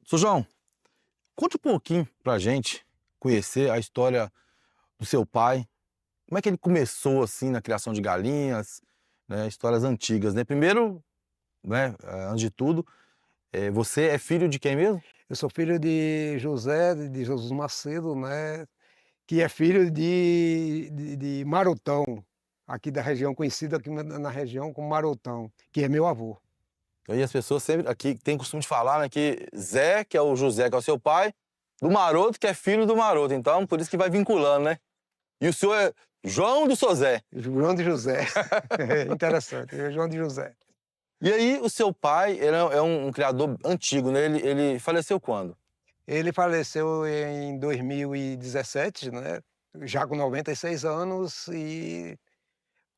Seu João, conte um pouquinho pra gente conhecer a história do seu pai. Como é que ele começou assim na criação de galinhas, né? Histórias antigas, né? Primeiro, né, antes de tudo, você é filho de quem mesmo? Eu sou filho de José de Jesus Macedo, né, que é filho de Marotão, aqui da região, conhecido aqui na região como Marotão, que é meu avô. E as pessoas sempre aqui têm costume de falar, né, que Zé, que é o José, que é o seu pai, do Maroto, que é filho do Maroto. Então, por isso que vai vinculando, né? E o senhor é João do Sozé. João de José. É interessante, é João de José. E aí, o seu pai é um criador antigo, né? Ele faleceu quando? Ele faleceu em 2017, né, já com 96 anos,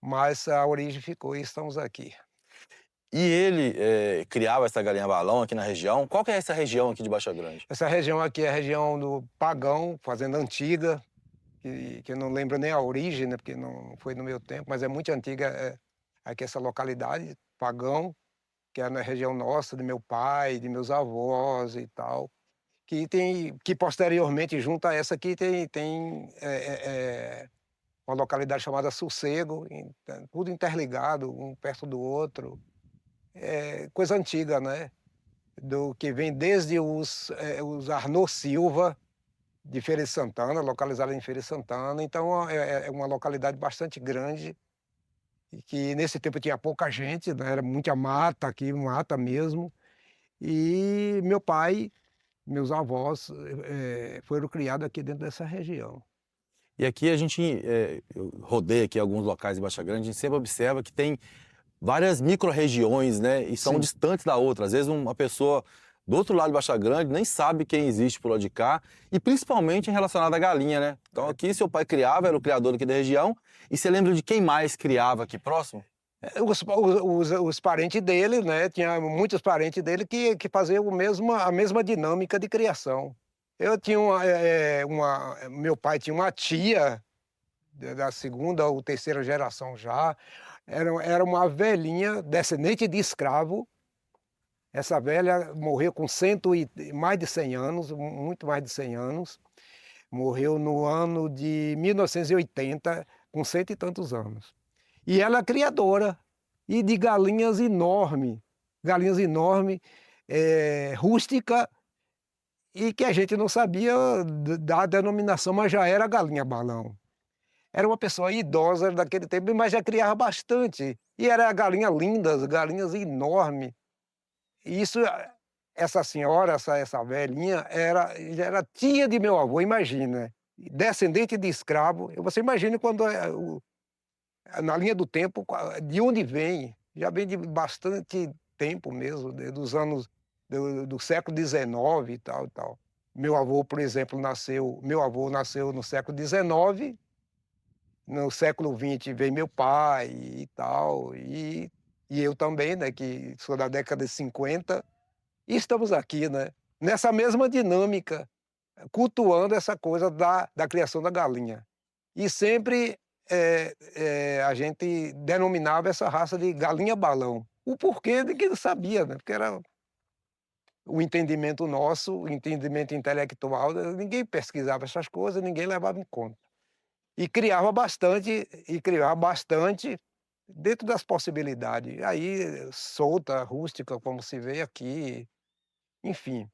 mas a origem ficou e estamos aqui. E ele criava essa galinha balão aqui na região. Qual que é essa região aqui de Baixa Grande? Essa região aqui é a região do Pagão, fazenda antiga, que eu não lembro nem a origem, né, porque não foi no meu tempo, mas é muito antiga, aqui essa localidade, Pagão, que é na região nossa, de meu pai, de meus avós e tal, que posteriormente, junto a essa aqui, uma localidade chamada Sossego, tudo interligado, um perto do outro, coisa antiga, né, do que vem desde os Arnaud Silva, de Feira de Santana, localizada em Feira de Santana. Então é uma localidade bastante grande e que nesse tempo tinha pouca gente, né? Era muita mata aqui, mata mesmo. E meu pai, meus avós foram criados aqui dentro dessa região. E aqui eu rodei aqui alguns locais de Baixa Grande, a gente sempre observa que tem várias micro-regiões, né? E são Sim, distantes da outra. Às vezes uma pessoa do outro lado de Baixa Grande nem sabe quem existe por lá de cá, e principalmente relacionado à galinha, né? Então aqui seu pai criava, era o criador aqui da região, e você lembra de quem mais criava aqui próximo? Os parentes dele, né? Tinha muitos parentes dele que faziam a mesma dinâmica de criação. Eu tinha meu pai tinha uma tia da segunda ou terceira geração já, era uma velhinha, descendente de escravo. Essa velha morreu com mais de 100 anos, muito mais de 100 anos. Morreu no ano de 1980, com cento e tantos anos. E ela é criadora, e de galinhas enormes, rústica, e que a gente não sabia da denominação, mas já era galinha balão. Era uma pessoa idosa daquele tempo, mas já criava bastante. E era galinha lindas, galinhas enormes. E isso, essa senhora, essa velhinha, já era tia de meu avô, imagina. Descendente de escravo. Você imagina quando na linha do tempo, de onde vem? Já vem de bastante tempo mesmo, dos anos do século XIX e tal e tal. Meu avô, por exemplo, meu avô nasceu no século XIX. No século XX veio meu pai e tal, e eu também, né, que sou da década de 50, e estamos aqui, né, nessa mesma dinâmica, cultuando essa coisa da criação da galinha. E sempre a gente denominava essa raça de galinha balão. O porquê de que não sabia, né, porque era o entendimento nosso, o entendimento intelectual, ninguém pesquisava essas coisas, ninguém levava em conta. E criava bastante dentro das possibilidades. Aí, solta, rústica, como se vê aqui, enfim.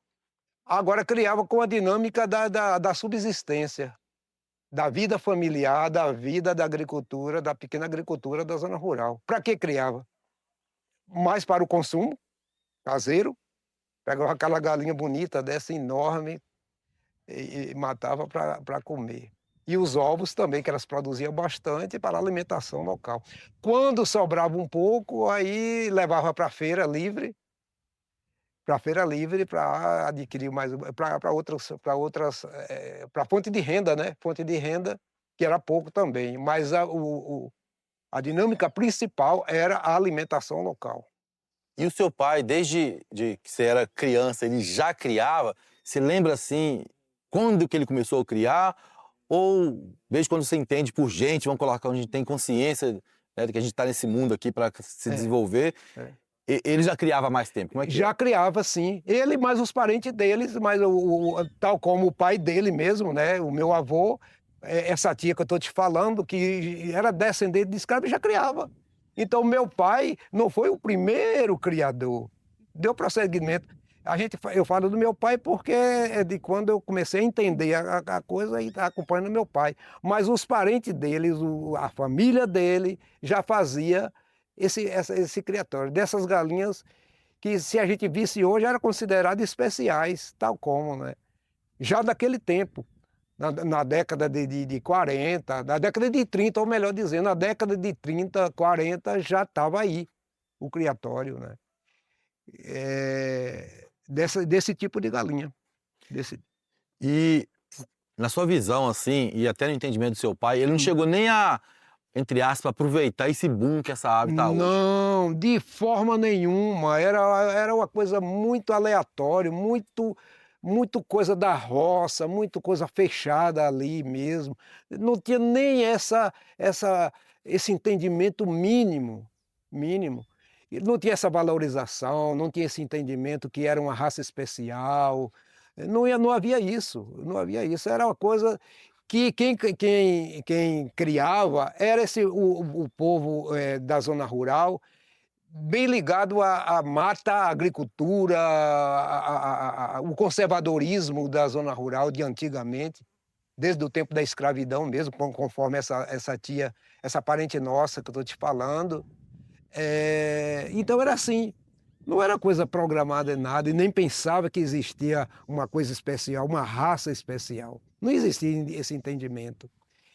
Agora criava com a dinâmica da subsistência, da vida familiar, da vida da agricultura, da pequena agricultura da zona rural. Para que criava? Mais para o consumo caseiro, pegava aquela galinha bonita dessa, enorme, e matava para comer. E os ovos também, que elas produziam bastante para a alimentação local. Quando sobrava um pouco, aí levava para adquirir mais, para fonte de renda, né? Fonte de renda, que era pouco também. Mas a dinâmica principal era a alimentação local. E o seu pai, desde que você era criança, ele já criava? Você lembra assim, quando que ele começou a criar? Ou desde quando você entende por gente, vamos colocar onde a gente tem consciência, né, de que a gente está nesse mundo aqui para se É, desenvolver, é. Ele já criava há mais tempo, como é que Já criava, sim. Ele mais os parentes deles, mas tal como o pai dele mesmo, né? O meu avô, essa tia que eu estou te falando, que era descendente de escravo, já criava. Então, meu pai não foi o primeiro criador. Deu prosseguimento. Eu falo do meu pai porque é de quando eu comecei a entender a coisa e tá acompanhando meu pai. Mas os parentes deles, a família dele, já fazia esse criatório. Dessas galinhas que, se a gente visse hoje, eram consideradas especiais, tal como, né? Já daquele tempo, na década de 40, na década de 30, ou melhor dizendo, na década de 30, 40, já estava aí o criatório, né? Desse tipo de galinha. E na sua visão, assim, e até no entendimento do seu pai, ele não chegou nem a, entre aspas, aproveitar esse boom que essa ave tá hoje? Não, de forma nenhuma. Era uma coisa muito aleatória, muito coisa da roça, muito coisa fechada ali mesmo. Não tinha nem esse entendimento mínimo. E não tinha essa valorização, não tinha esse entendimento que era uma raça especial. Não havia isso, não havia isso. Era uma coisa que quem criava era o povo da zona rural, bem ligado à mata, à agricultura, o conservadorismo da zona rural de antigamente, desde o tempo da escravidão mesmo, conforme essa tia, essa parente nossa que eu estou te falando. Então era assim, não era coisa programada em nada, e nem pensava que existia uma coisa especial, uma raça especial. Não existia esse entendimento.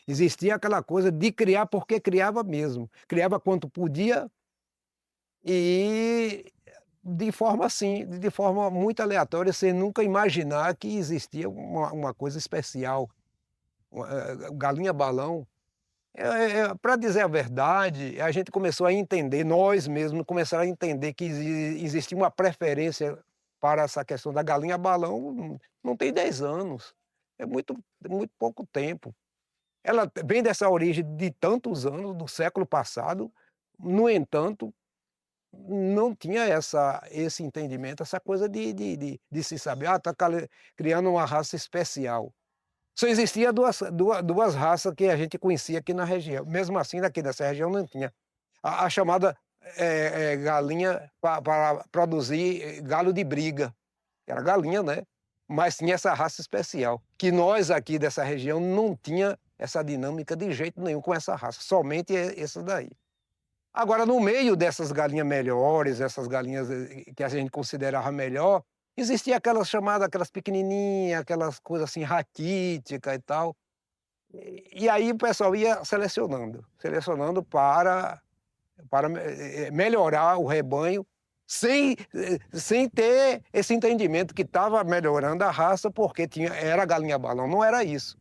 Existia aquela coisa de criar porque criava mesmo. Criava quanto podia e de forma assim, de forma muito aleatória, sem nunca imaginar que existia uma coisa especial. Galinha balão. Para dizer a verdade, a gente começou a entender, nós mesmos começamos a entender que existia uma preferência para essa questão da galinha balão, não tem 10 anos, é muito pouco tempo. Ela vem dessa origem de tantos anos, do século passado, no entanto, não tinha esse entendimento, essa coisa de se saber, está criando uma raça especial. Só existia duas raças que a gente conhecia aqui na região. Mesmo assim, daqui dessa região não tinha. A chamada galinha para produzir galo de briga. Era galinha, né? Mas tinha essa raça especial. Que nós aqui dessa região não tinha essa dinâmica de jeito nenhum com essa raça. Somente essa daí. Agora, no meio dessas galinhas melhores, essas galinhas que a gente considerava melhor, existia aquelas pequenininhas, aquelas coisas assim, raquíticas e tal. E aí o pessoal ia selecionando para melhorar o rebanho, sem ter esse entendimento que estava melhorando a raça porque era galinha balão. Não era isso.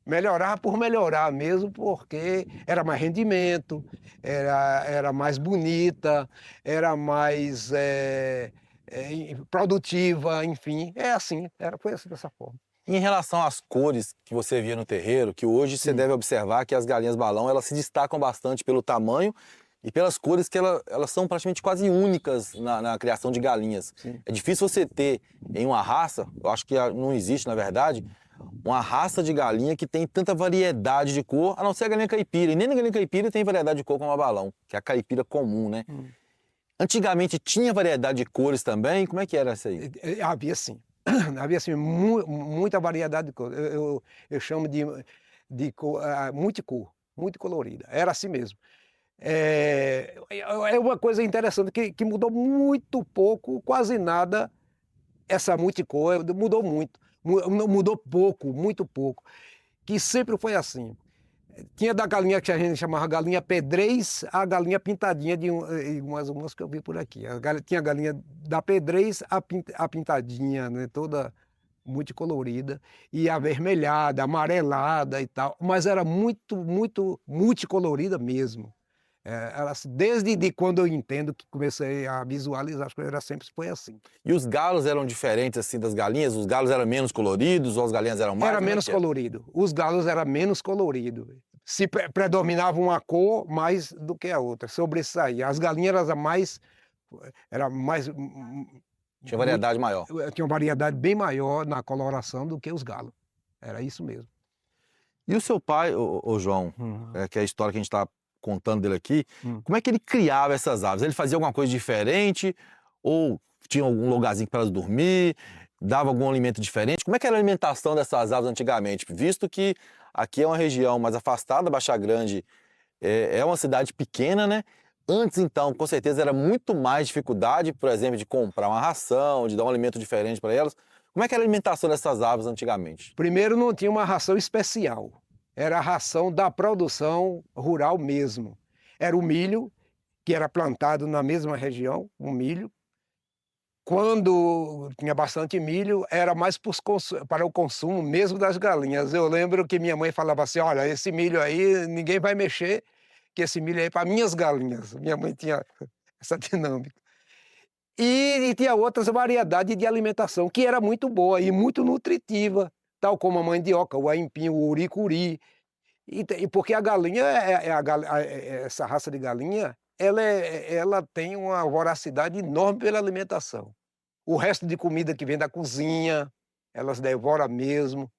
Melhorar por melhorar mesmo, porque era mais rendimento, era mais bonita, era mais produtiva, enfim. Foi assim, dessa forma. Em relação às cores que você via no terreiro, que hoje você deve observar que as galinhas balão, elas se destacam bastante pelo tamanho e pelas cores que elas são praticamente quase únicas na criação de galinhas. Sim. É difícil você ter em uma raça, eu acho que não existe na verdade, uma raça de galinha que tem tanta variedade de cor, a não ser a galinha caipira. E nem na galinha caipira tem variedade de cor como a balão, que é a caipira comum, né? Antigamente tinha variedade de cores também? Como é que era isso aí? Havia sim. Havia assim, muita variedade de cor. Eu chamo de cor, multicor, muito colorida. Era assim mesmo. É uma coisa interessante que mudou muito pouco, quase nada, essa multicor, mudou muito. Mudou pouco, muito pouco. Que sempre foi assim. Tinha da galinha que a gente chamava galinha pedrez, a galinha pintadinha de umas que eu vi por aqui. Tinha a galinha da pedrez, a pintadinha, né, toda multicolorida, e avermelhada, amarelada e tal, mas era muito multicolorida mesmo. Desde quando eu entendo que comecei a visualizar as coisas, sempre foi assim. E os galos eram diferentes assim das galinhas? Os galos eram menos coloridos ou as galinhas eram mais? Era Como é menos que era? colorido. Os galos eram menos coloridos. Se predominava uma cor mais do que a outra, sobressaía. As galinhas eram mais era mais Tinha variedade maior. tinha uma variedade bem maior na coloração do que os galos. Era isso mesmo. E o seu pai, ô João, Uhum. que é a história que a gente está contando dele aqui, Hum. como é que ele criava essas aves? Ele fazia alguma coisa diferente? Ou tinha algum lugarzinho para elas dormir? Dava algum alimento diferente? Como é que era a alimentação dessas aves antigamente? Visto que aqui é uma região mais afastada, Baixa Grande é uma cidade pequena, né? Antes, então, com certeza era muito mais dificuldade, por exemplo, de comprar uma ração, de dar um alimento diferente para elas. Como é que era a alimentação dessas aves antigamente? Primeiro não tinha uma ração especial, era a ração da produção rural mesmo. Era o milho, que era plantado na mesma região, o milho. Quando tinha bastante milho, era mais para o consumo mesmo das galinhas. Eu lembro que minha mãe falava assim: olha, esse milho aí ninguém vai mexer, que esse milho aí é para minhas galinhas. Minha mãe tinha essa dinâmica. E tinha outras variedades de alimentação que era muito boa e muito nutritiva, tal como a mandioca, o aipim, o uricuri. E porque a galinha, essa raça de galinha, ela tem uma voracidade enorme pela alimentação. O resto de comida que vem da cozinha, elas devoram mesmo.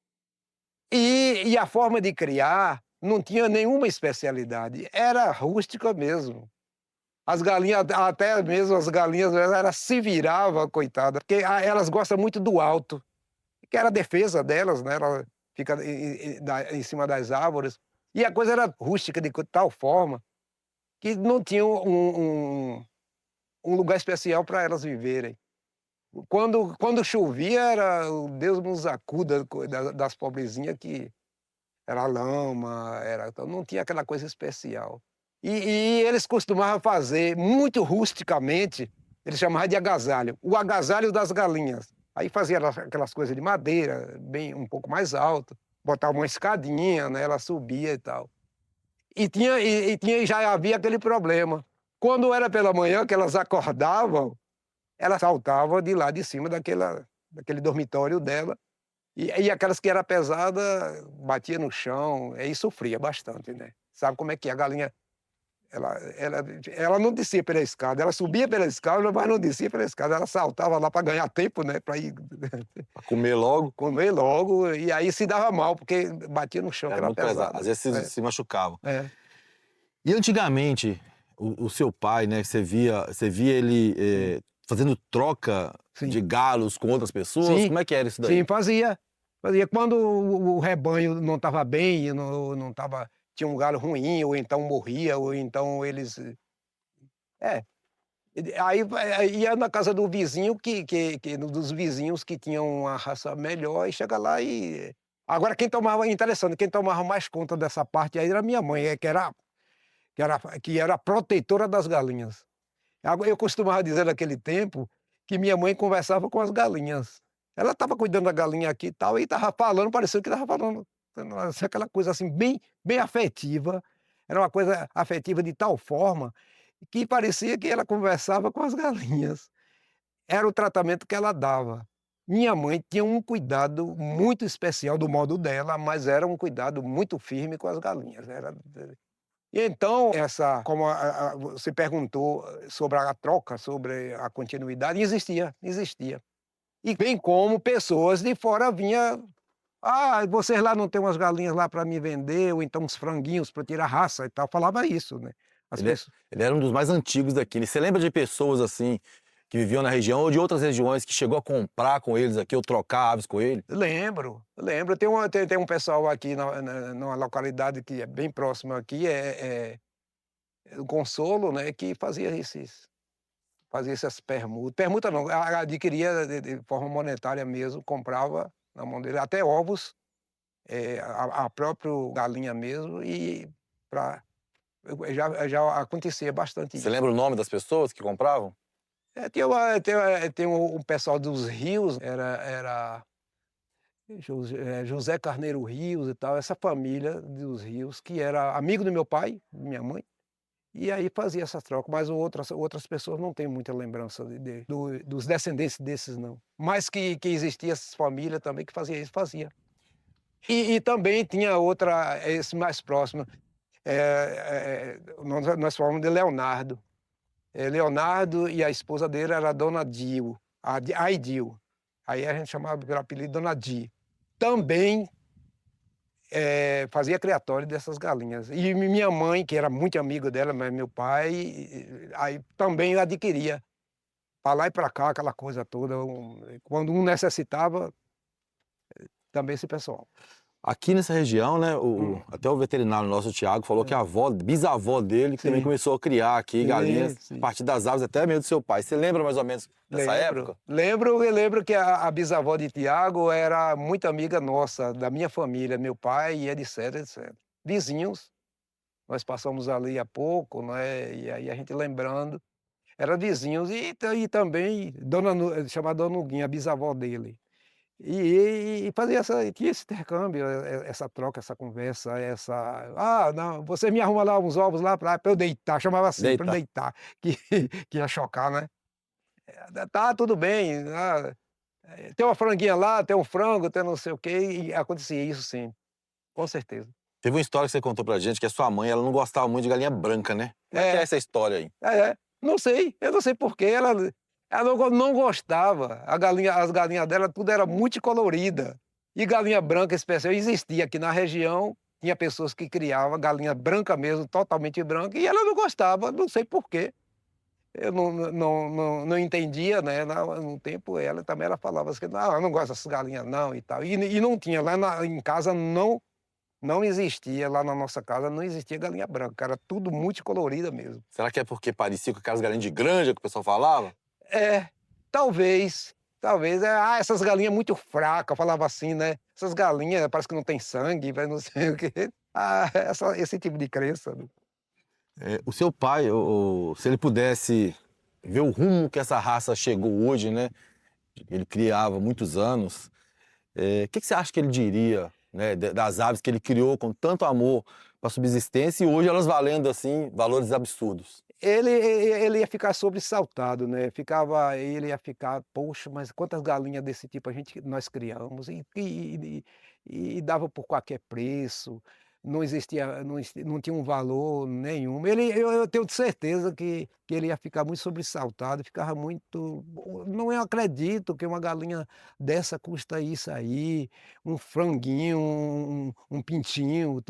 E a forma de criar não tinha nenhuma especialidade, era rústica mesmo. As galinhas, até mesmo as galinhas, elas se viravam, coitada, porque elas gostam muito do alto, que era a defesa delas, né? Ela fica em cima das árvores. E a coisa era rústica de tal forma que não tinha um lugar especial para elas viverem. Quando chovia, era o Deus nos acuda das pobrezinhas, que era lama, então não tinha aquela coisa especial. E eles costumavam fazer, muito rusticamente, eles chamavam de agasalho, o agasalho das galinhas. Aí fazia aquelas coisas de madeira, bem um pouco mais alto, botava uma escadinha, né, ela subia e tal. E já havia aquele problema. Quando era pela manhã que elas acordavam, ela saltava de lá de cima daquele dormitório dela, e aquelas que era pesada batia no chão, e sofria bastante, né. Sabe como é que é, a galinha, ela não descia pela escada, ela subia pela escada, mas não descia pela escada, ela saltava lá para ganhar tempo, né, para ir Para comer logo? comer logo, e aí se dava mal, porque batia no chão, que Era era muito pesado. pesada. Às vezes se machucavam. É. E antigamente, o seu pai, né, você via ele fazendo troca Sim. de galos com outras pessoas? Sim, Como é que era isso daí? sim, fazia. Fazia. Quando o rebanho não estava bem, não estava, tinha um galo ruim, ou então morria, ou então eles é, aí ia na casa do vizinho dos vizinhos que tinham uma raça melhor, e chega lá e agora quem tomava mais conta dessa parte aí era minha mãe, que era a protetora das galinhas. Agora, eu costumava dizer naquele tempo que minha mãe conversava com as galinhas. Ela estava cuidando da galinha aqui e tal, e estava falando, parecendo que estava falando, assim, aquela coisa assim, bem afetiva. Era uma coisa afetiva de tal forma que parecia que ela conversava com as galinhas. Era o tratamento que ela dava. Minha mãe tinha um cuidado muito especial do modo dela, mas era um cuidado muito firme com as galinhas. E então, como você perguntou sobre a troca, sobre a continuidade, existia, existia. E bem como pessoas de fora vinham: "Ah, vocês lá não têm umas galinhas lá para me vender, ou então uns franguinhos para tirar raça e tal", falava isso, né. As Ele, pessoas ele era um dos mais antigos daqui, né? Você lembra de pessoas assim, que viviam na região ou de outras regiões que chegou a comprar com eles aqui ou trocar aves com ele? lembro, tem um pessoal aqui numa localidade que é bem próxima aqui, o Consolo, né, que fazia essas permutas. Permuta não, adquiria de forma monetária mesmo, comprava na mão dele, até ovos, a própria galinha mesmo, e pra já acontecia bastante Você isso. lembra o nome das pessoas que compravam? Tem um pessoal dos Rios, era José Carneiro Rios e tal, essa família dos Rios, que era amigo do meu pai, minha mãe. E aí fazia essa troca, mas outras pessoas não têm muita lembrança dos descendentes desses não. Mas que existia essas famílias também que fazia isso, fazia. E também tinha outra, esse mais próximo, nós falamos de Leonardo. Leonardo e a esposa dele era a Dona Dio, a Aidil. Aí a gente chamava pelo apelido Dona Di. Também fazia criatório dessas galinhas. E minha mãe, que era muito amiga dela, mas meu pai, aí também adquiria, para lá e para cá, aquela coisa toda. Quando um necessitava, também esse pessoal. Aqui nessa região, né, Hum, até o veterinário nosso, o Thiago, falou que é. a bisavó dele que também Sim, começou a criar aqui sim, galinhas a sim. partir das aves, até mesmo do seu pai. Você lembra mais ou menos dessa Lembro. época? Eu lembro que a bisavó de Tiago era muito amiga nossa, da minha família, meu pai e etc, etc. Vizinhos, nós passamos ali há pouco, né, e aí a gente lembrando, era vizinhos e também chamada Dona Nuguinha, a bisavó dele. E fazia tinha esse intercâmbio, essa troca, essa conversa, "Ah, não, você me arruma lá uns ovos lá para eu deitar", chamava assim, para eu Deita. deitar, que que ia chocar, né. "Tá, tudo bem, tem uma franguinha lá, tem um frango, tem não sei o quê", e acontecia isso sim, com certeza. Teve uma história que você contou pra gente que a sua mãe, ela não gostava muito de galinha branca, né? Como é que é É, essa história aí? não sei, eu não sei porquê, ela não gostava, as galinhas dela tudo era multicolorida, e galinha branca especial existia aqui na região, tinha pessoas que criavam galinha branca mesmo, totalmente branca, e ela não gostava, não sei porquê. Eu não entendia, né, no tempo ela também ela falava assim: "Não, eu não gosto dessas galinhas não", e tal, e não tinha, lá em casa não existia, lá na nossa casa não existia galinha branca, era tudo multicolorida mesmo. Será que é porque parecia com aquelas galinhas de granja que o pessoal falava? É, talvez, essas galinhas muito fracas, falava assim, né, "essas galinhas parece que não tem sangue, vai não sei o quê", esse tipo de crença, né. O seu pai, se ele pudesse ver o rumo que essa raça chegou hoje, né? Ele criava há muitos anos. Que você acha que ele diria, né, das aves que ele criou com tanto amor para subsistência e hoje elas valendo assim valores absurdos? Ele ia ficar sobressaltado, né, ele ia ficar: "Poxa, mas quantas galinhas desse tipo nós criamos e dava por qualquer preço, não existia não tinha um valor nenhum". Eu tenho certeza que ele ia ficar muito sobressaltado, ficava muito: "Não, eu acredito que uma galinha dessa custa isso aí, um franguinho, um pintinho",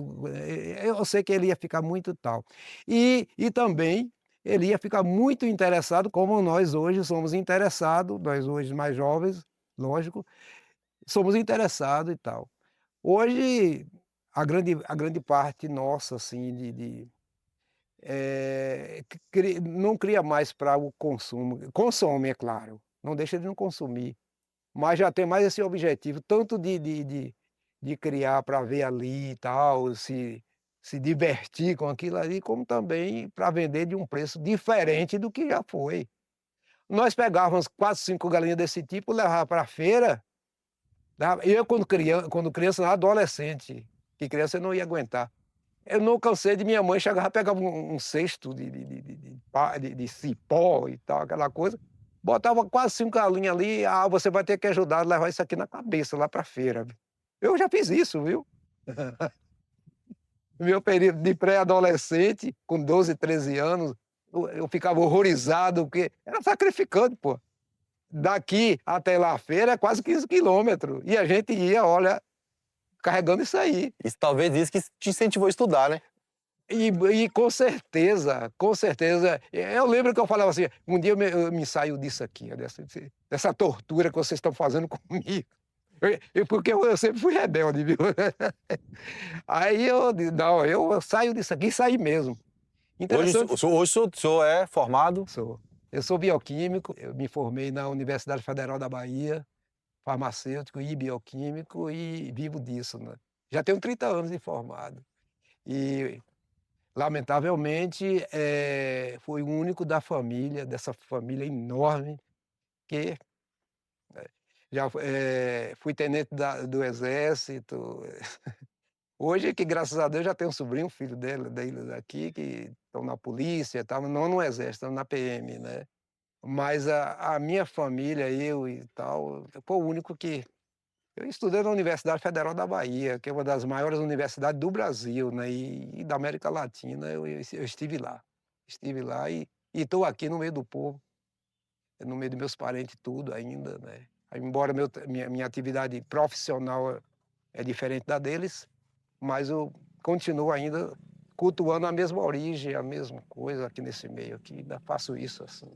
eu sei que ele ia ficar muito tal. E também ele ia ficar muito interessado, como nós hoje somos interessados, nós hoje mais jovens, lógico, somos interessados e tal. Hoje, a grande parte nossa, assim, não cria mais para o consumo, consome, é claro, não deixa de não consumir, mas já tem mais esse objetivo, tanto de criar para ver ali e tal, se divertir com aquilo ali, como também para vender de um preço diferente do que já foi. Nós pegávamos 4, 5 galinhas desse tipo, levava para a feira, eu quando criança, adolescente, que criança eu não ia aguentar. Eu não cansei de minha mãe chegava, pegava um cesto de cipó e tal, aquela coisa, botava quase 5 galinhas ali, "Ah, você vai ter que ajudar a levar isso aqui na cabeça lá para a feira". Eu já fiz isso, viu. No meu período de pré-adolescente, com 12, 13 anos, eu ficava horrorizado, porque era sacrificante, pô. Daqui até lá a feira é quase 15 quilômetros, e a gente ia, olha, carregando isso aí. Isso talvez isso que te incentivou a estudar, né? E com certeza, eu lembro que eu falava assim: "Um dia eu me saio disso aqui, ó, dessa tortura que vocês estão fazendo comigo". Porque eu sempre fui rebelde, viu. Aí eu disse: "Não, eu saio disso aqui", e saí mesmo. Hoje, Interessante. o senhor é formado. Sou. Eu sou bioquímico, eu me formei na Universidade Federal da Bahia, farmacêutico e bioquímico e vivo disso, né. Já tenho 30 anos de formado. E, lamentavelmente, fui o único da família, dessa família enorme, que fui tenente do exército. Hoje que, graças a Deus, já tenho um sobrinho, filho deles aqui, que estão na polícia, tal, não no exército, estão na PM, né. Mas a minha família, eu e tal, eu fui o único que eu estudei na Universidade Federal da Bahia, que é uma das maiores universidades do Brasil, né, e da América Latina, eu estive lá. Estive lá e estou aqui no meio do povo, no meio dos meus parentes tudo ainda, né. Embora minha atividade profissional é diferente da deles, mas eu continuo ainda cultuando a mesma origem, a mesma coisa aqui nesse meio aqui, ainda faço isso assim.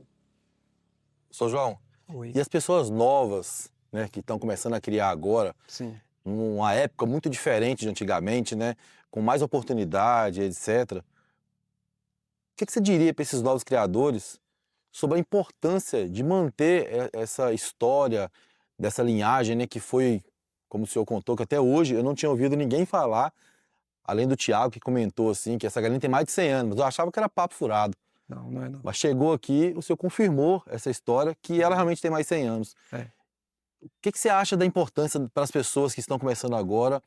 Sr. João, Oi. e as pessoas novas, né, que estão começando a criar agora, Sim. numa época muito diferente de antigamente, né, com mais oportunidade, etc. O que que você diria para esses novos criadores sobre a importância de manter essa história dessa linhagem, né, que foi, como o senhor contou, que até hoje eu não tinha ouvido ninguém falar, além do Tiago que comentou assim, que essa galinha tem mais de 100 anos, mas eu achava que era papo furado. Não, não é não. Mas chegou aqui, o senhor confirmou essa história, que ela realmente tem mais de 100 anos. É. O que que você acha da importância para as pessoas que estão começando agora,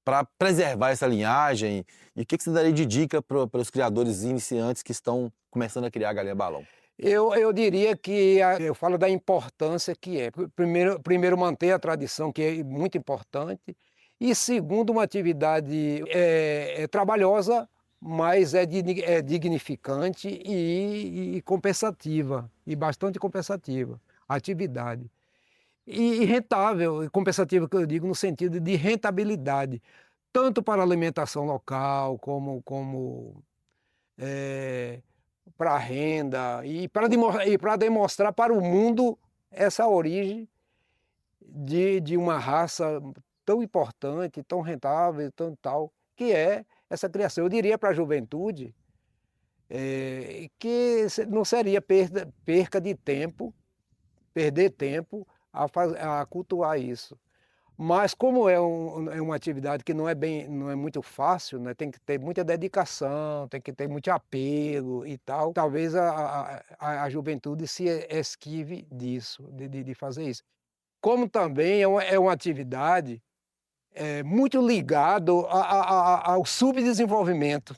para preservar essa linhagem? E o que que você daria de dica para os criadores iniciantes que estão começando a criar galinha balão? Eu diria que eu falo da importância que é. Primeiro manter a tradição, que é muito importante, e segundo uma atividade trabalhosa, mas é dignificante e compensativa, e bastante compensativa, a atividade. E rentável, e compensativa que eu digo no sentido de rentabilidade, tanto para a alimentação local como para a renda e para demonstrar para o mundo essa origem de uma raça tão importante, tão rentável, tão tal, que é essa criação. Eu diria para a juventude que não seria perca de tempo, perder tempo a cultuar isso. Mas como é uma atividade que não é muito fácil, né, tem que ter muita dedicação, tem que ter muito apego e tal, talvez a juventude se esquive disso, de fazer isso. Como também é uma atividade muito ligado ao subdesenvolvimento,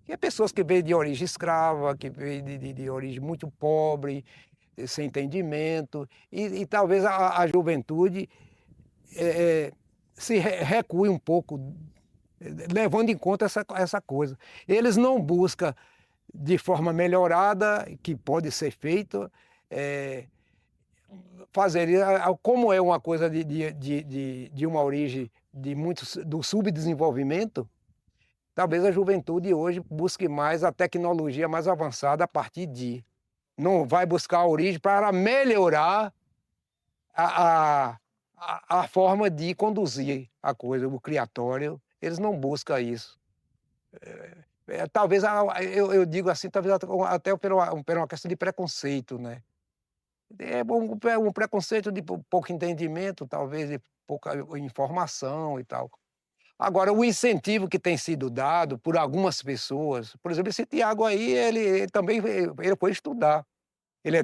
que é pessoas que vêm de origem escrava, que vêm de origem muito pobre, sem entendimento, e talvez a juventude se recue um pouco, levando em conta essa coisa. Eles não buscam de forma melhorada, que pode ser feito, fazer, como é uma coisa de uma origem do subdesenvolvimento, talvez a juventude hoje busque mais a tecnologia mais avançada a partir de. Não vai buscar a origem para melhorar a, a, a forma de conduzir a coisa, o criatório, eles não buscam isso. Talvez, eu digo assim, talvez até por uma questão de preconceito, né? Um preconceito de pouco entendimento, talvez, de pouca informação e tal. Agora, o incentivo que tem sido dado por algumas pessoas, por exemplo, esse Tiago aí, ele também ele foi estudar. Ele é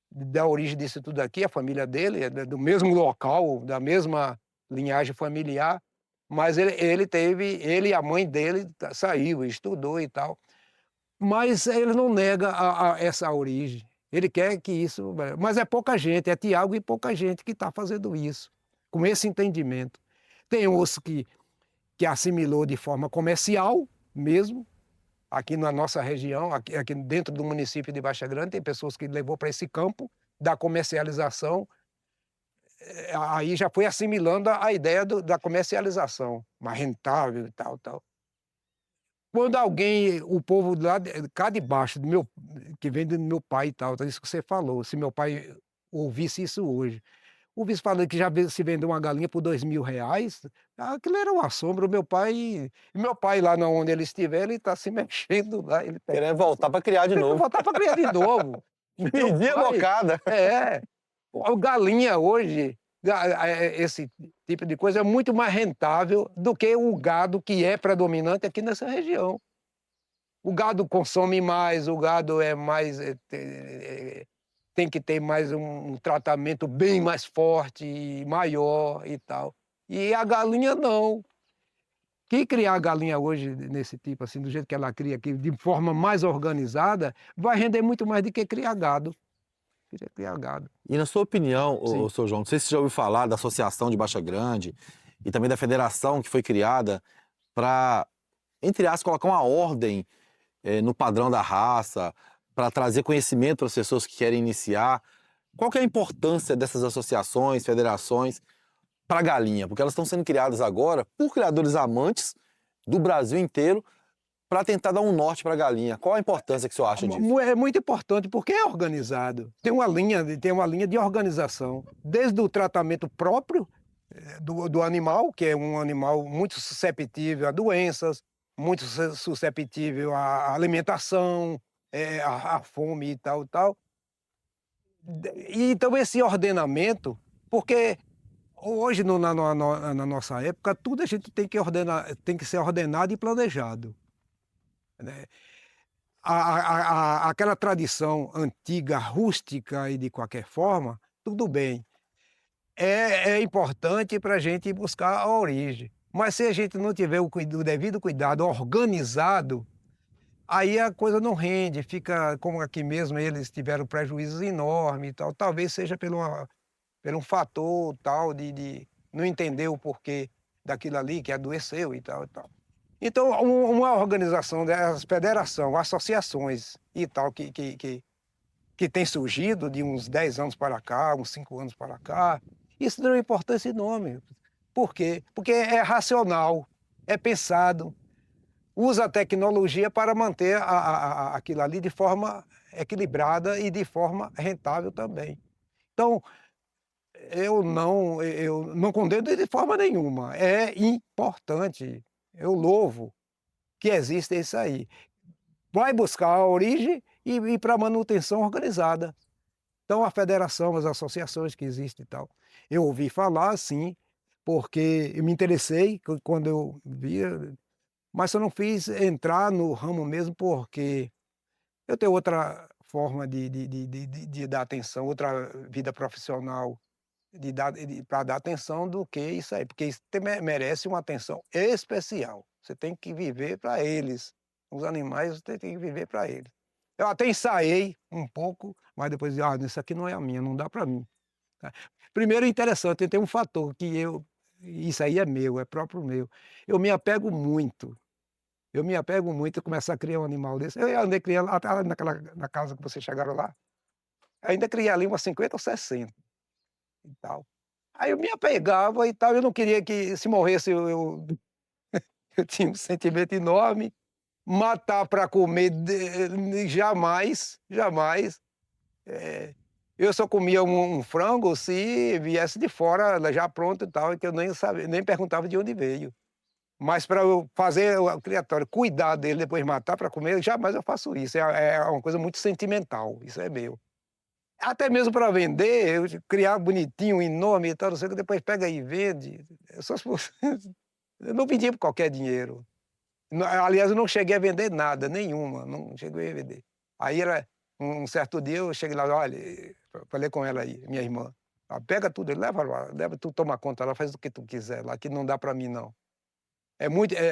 da origem disso tudo aqui, a família dele é do mesmo local, da mesma linhagem familiar, mas ele e a mãe dele saiu, estudou e tal. Mas ele não nega essa origem. Ele quer que isso. Mas é pouca gente, é Tiago e pouca gente que está fazendo isso, com esse entendimento. Tem os que assimilou de forma comercial mesmo. Aqui na nossa região, aqui dentro do município de Baixa Grande, tem pessoas que levou para esse campo da comercialização, aí já foi assimilando a ideia da comercialização, mais rentável e tal, tal. Quando alguém, o povo lá cá de baixo, que vem do meu pai e tal, então isso que você falou, se meu pai ouvisse isso hoje, ouvisse falando que já se vendeu uma galinha por R$ 2.000, aquilo era um assombro. Meu pai lá onde ele estiver, ele está se mexendo lá, ele tá Querendo voltar para criar de querendo novo. voltar para criar de novo. Meu Pedir a pai bocada. o galinha hoje, esse tipo de coisa é muito mais rentável do que o gado que é predominante aqui nessa região. O gado consome mais, o gado é mais, tem que ter mais um tratamento bem mais forte e maior e tal. E a galinha não. Quem criar a galinha hoje nesse tipo assim, do jeito que ela cria aqui, de forma mais organizada, vai render muito mais do que criar gado. Criar gado. E na sua opinião, Sim. Sr. João, não sei se você já ouviu falar da Associação de Baixa Grande e também da federação que foi criada para, entre aspas, colocar uma ordem no padrão da raça, para trazer conhecimento para as pessoas que querem iniciar. Qual que é a importância dessas associações, federações para a galinha? Porque elas estão sendo criadas agora por criadores amantes do Brasil inteiro para tentar dar um norte para a galinha. Qual a importância que o senhor acha disso? É muito importante porque é organizado. Tem uma linha de organização, desde o tratamento próprio do animal, que é um animal muito susceptível a doenças, muito susceptível à alimentação, à fome e tal, tal. E então esse ordenamento, porque hoje na nossa época tudo a gente tem que ordenar, tem que ser ordenado e planejado, né? Aquela tradição antiga, rústica e de qualquer forma, tudo bem. É importante para a gente buscar a origem. Mas se a gente não tiver o devido cuidado, organizado, aí a coisa não rende, fica como aqui mesmo eles tiveram prejuízos enormes e tal. Talvez seja por um fator tal de não entender o porquê daquilo ali, que adoeceu e tal e tal. Então, uma organização dessas, federação, associações e tal, que tem surgido de uns 10 anos para cá, uns 5 anos para cá, isso tem uma importância enorme. Por quê? Porque é racional, é pensado, usa a tecnologia para manter aquilo ali de forma equilibrada e de forma rentável também. Então, eu não condeno de forma nenhuma, é importante, eu louvo que existe isso aí. Vai buscar a origem e para manutenção organizada. Então a federação, as associações que existem e tal. Eu ouvi falar sim, porque eu me interessei quando eu via, mas eu não fiz entrar no ramo mesmo porque eu tenho outra forma de dar atenção, outra vida profissional para dar atenção do que isso aí, porque isso merece uma atenção especial. Você tem que viver para eles. Os animais você tem que viver para eles. Eu até ensaiei um pouco, mas depois, isso aqui não é a minha, não dá para mim. Tá? Primeiro, é interessante, tem um fator que isso aí é meu, é próprio meu. Eu me apego muito. Eu me apego muito e começar a criar um animal desse. Eu andei criando até na casa que vocês chegaram lá. Ainda criei ali umas 50 ou 60 e tal. Aí eu me apegava e tal, eu não queria que se morresse eu tinha um sentimento enorme, matar para comer jamais, jamais. Eu só comia um frango se viesse de fora já pronto e tal, que eu nem sabia, nem perguntava de onde veio. Mas para eu fazer o criatório, cuidar dele, depois matar para comer, jamais eu faço isso, é uma coisa muito sentimental, isso é meu. Até mesmo para vender, eu criar bonitinho, enorme e tal, não sei o que, depois pega e vende. Eu só se fosse eu não vendia por qualquer dinheiro. Aliás, eu não cheguei a vender nada, nenhuma, não cheguei a vender. Aí era um certo dia eu cheguei lá: "Olha", falei com ela aí, minha irmã: "Pega tudo, leva lá, leva tu toma conta lá, faz o que tu quiser lá, que não dá para mim não".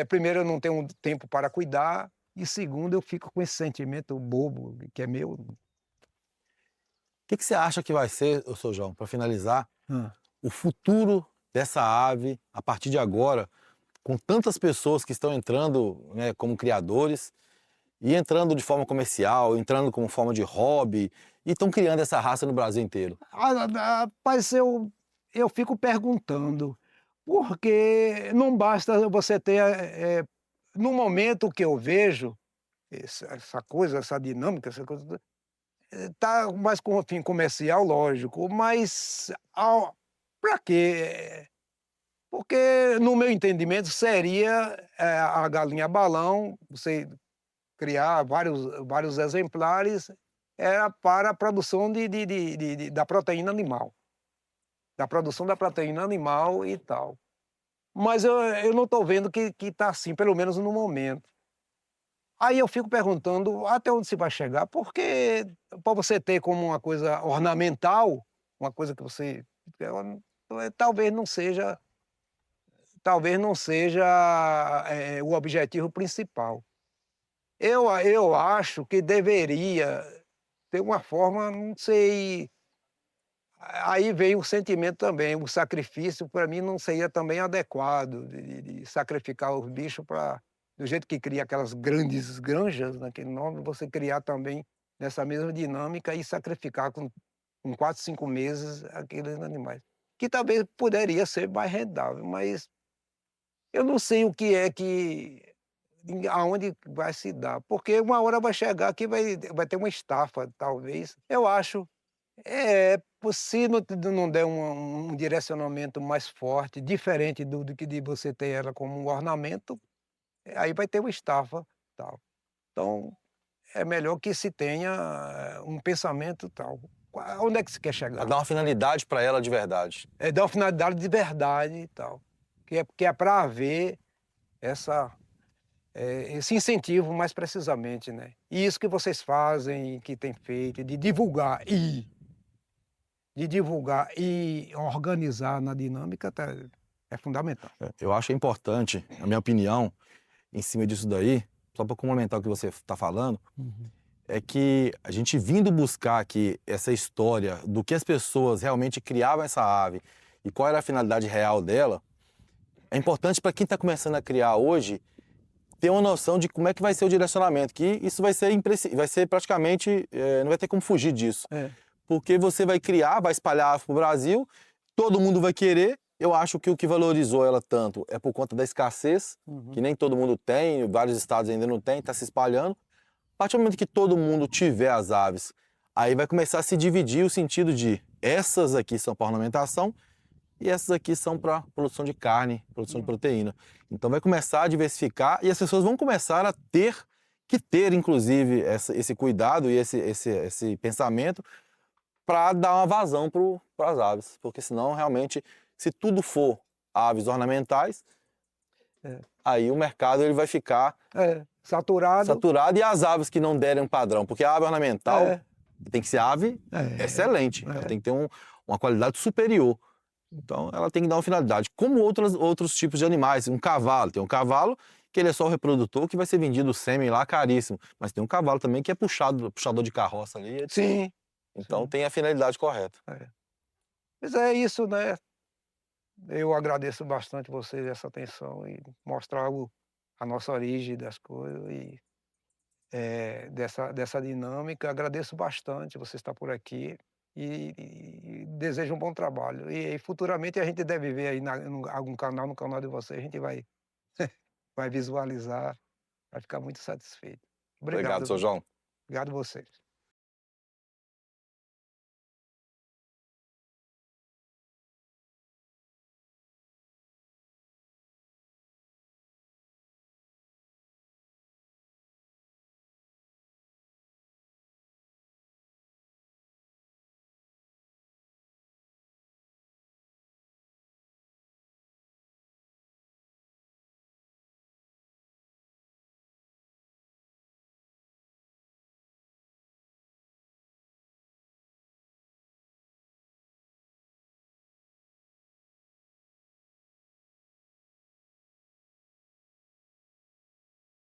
Primeiro eu não tenho tempo para cuidar, e segundo eu fico com esse sentimento bobo, que é meu. Que você acha que vai ser, ô seu João, para finalizar, Hã. o futuro dessa ave a partir de agora, com tantas pessoas que estão entrando, né, como criadores e entrando de forma comercial, entrando como forma de hobby e estão criando essa raça no Brasil inteiro? Rapaz, eu fico perguntando, porque não basta você ter, no momento que eu vejo essa coisa, essa dinâmica, essa coisa, tá mais com um fim comercial, lógico, mas para quê? Porque, no meu entendimento, seria, a galinha balão, você criar vários exemplares, era para a produção da proteína animal. Da produção da proteína animal e tal. Mas eu não estou vendo que está assim, pelo menos no momento. Aí eu fico perguntando até onde se vai chegar, porque para você ter como uma coisa ornamental, uma coisa que você talvez não seja o objetivo principal. Eu acho que deveria ter uma forma, não sei. Aí vem o sentimento também, o sacrifício para mim não seria também adequado, de sacrificar os bichos para do jeito que cria aquelas grandes granjas, naquele nome, você criar também nessa mesma dinâmica e sacrificar com 4, 5 meses aqueles animais. Que talvez poderia ser mais rentável, mas eu não sei o que é que aonde vai se dar, porque uma hora vai chegar que vai ter uma estafa, talvez. Eu acho, se não der um direcionamento mais forte, diferente do que de você ter ela como um ornamento, aí vai ter uma estafa, tal. Então, é melhor que se tenha um pensamento tal. Onde é que se quer Pra chegar? dar uma finalidade para ela de verdade. É dar uma finalidade de verdade e tal, que é para haver essa esse incentivo mais precisamente, né. E isso que vocês fazem, que tem feito, de divulgar e organizar na dinâmica é fundamental. Eu acho importante, a minha opinião, em cima disso daí, só para complementar o que você está falando, Uhum. é que a gente vindo buscar aqui essa história do que as pessoas realmente criavam essa ave e qual era a finalidade real dela, é importante para quem está começando a criar hoje ter uma noção de como é que vai ser o direcionamento, que isso vai ser praticamente, não vai ter como fugir disso. É. Porque você vai criar, vai espalhar para o Brasil, todo mundo vai querer. Eu acho que o que valorizou ela tanto é por conta da escassez, que Uhum. nem todo mundo tem, vários estados ainda não tem, está se espalhando. A partir do momento que todo mundo tiver as aves, aí vai começar a se dividir o sentido de essas aqui são para ornamentação e essas aqui são para produção de carne, produção de Hum. proteína. Então vai começar a diversificar e as pessoas vão começar a ter inclusive, esse cuidado e esse pensamento para dar uma vazão para as aves, porque senão realmente, se tudo for aves ornamentais, É. aí o mercado ele vai ficar Saturado. saturado e as aves que não derem um padrão, porque a ave ornamental É. tem que ser ave É. excelente, ela É. tem que ter uma qualidade superior. Então ela tem que dar uma finalidade, como outros tipos de animais. Um cavalo, tem um cavalo que ele é só o reprodutor, que vai ser vendido o sêmen lá caríssimo, mas tem um cavalo também que é puxador de carroça ali, etc. Sim, Então sim. tem a finalidade correta. É. Mas é isso, né. Eu agradeço bastante vocês essa atenção e mostrar a nossa origem das coisas e, dessa dinâmica. Agradeço bastante você estar por aqui e desejo um bom trabalho. E futuramente a gente deve ver aí algum canal, no canal de vocês, a gente vai visualizar, vai ficar muito satisfeito. Obrigado, Obrigado, seu viu. João. Obrigado vocês.